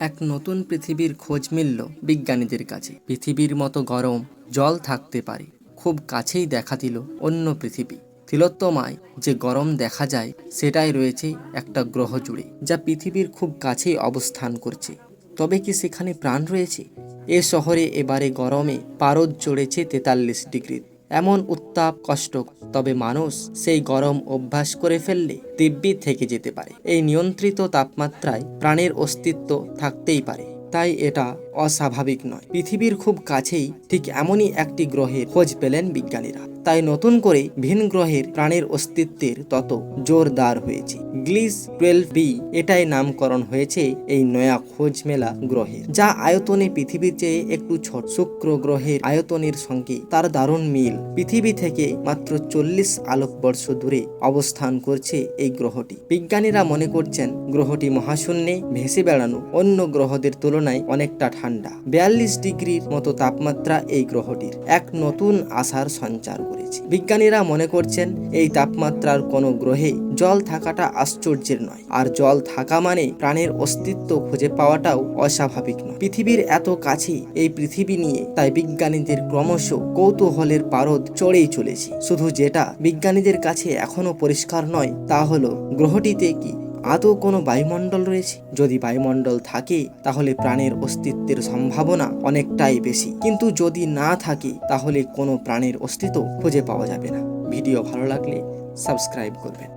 এক নতুন পৃথিবীর খোঁজ মিলল বিজ্ঞানীদের কাছে। পৃথিবীর মতো গরম জল থাকতে পারে, খুব কাছেই দেখা দিল অন্য পৃথিবী। তিলোত্তমায় যে গরম দেখা যায় সেটাই রয়েছে একটা গ্রহ জুড়ে, যা পৃথিবীর খুব কাছেই অবস্থান করছে। তবে কি সেখানে প্রাণ রয়েছে? এ শহরে এবারে গরমে পারদ চড়েছে 43 ডিগ্রি। এমন উত্তাপ কষ্ট, তবে মানুষ সেই গরম অভ্যাস করে ফেললে দিব্যি থেকে যেতে পারে। এই নিয়ন্ত্রিত তাপমাত্রায় প্রাণের অস্তিত্ব থাকতেই পারে, তাই এটা অস্বাভাবিক নয়। পৃথিবীর খুব কাছেই ঠিক এমনই একটি গ্রহের খোঁজ পেলেন বিজ্ঞানীরা। তাই নতুন করে ভিন গ্রহের প্রাণের অস্তিত্বের তত জোরদার হয়েছে। গ্লিস 12b এটাই নামকরণ হয়েছে এই নয়া খোঁজ মেলা গ্রহের, যা আয়তনে পৃথিবীর চেয়ে একটু ছোট। শুক্র গ্রহের আয়তনের সঙ্গে তার দারুণ মিল। পৃথিবী থেকে মাত্র 40 আলোকবর্ষ দূরে অবস্থান করছে এই গ্রহটি। বিজ্ঞানীরা মনে করছেন গ্রহটি মহাশূন্যে ভেসে বেড়ানো অন্য গ্রহদের তুলনায় অনেকটা ঠান্ডা। 42 ডিগ্রির মতো তাপমাত্রা এই গ্রহটির এক নতুন আশার সঞ্চার করেছে। বিজ্ঞানীরা মনে করছেন এই তাপমাত্রার কোনো গ্রহে জল থাকাটা আশ্চর্যের নয়, আর জল থাকা মানে প্রাণের অস্তিত্ব খুঁজে পাওয়াটাও অস্বাভাবিক নয়। পৃথিবীর এত কাছে এই পৃথিবী নিয়ে তাই বিজ্ঞানীদের ক্রমশ কৌতূহলের পারদ চড়েই চলেছে। শুধু যেটা বিজ্ঞানীদের কাছে এখনো পরিষ্কার নয় তা হলো গ্রহটিতে কি আদৌ কোনো বায়ুমণ্ডল রয়েছে। যদি বায়ুমণ্ডল থাকে তাহলে প্রাণের অস্তিত্বের সম্ভাবনা অনেকটাই বেশি, কিন্তু যদি না থাকে তাহলে কোনো প্রাণের অস্তিত্ব খুঁজে পাওয়া যাবে না। ভিডিও ভালো লাগলে সাবস্ক্রাইব করবেন।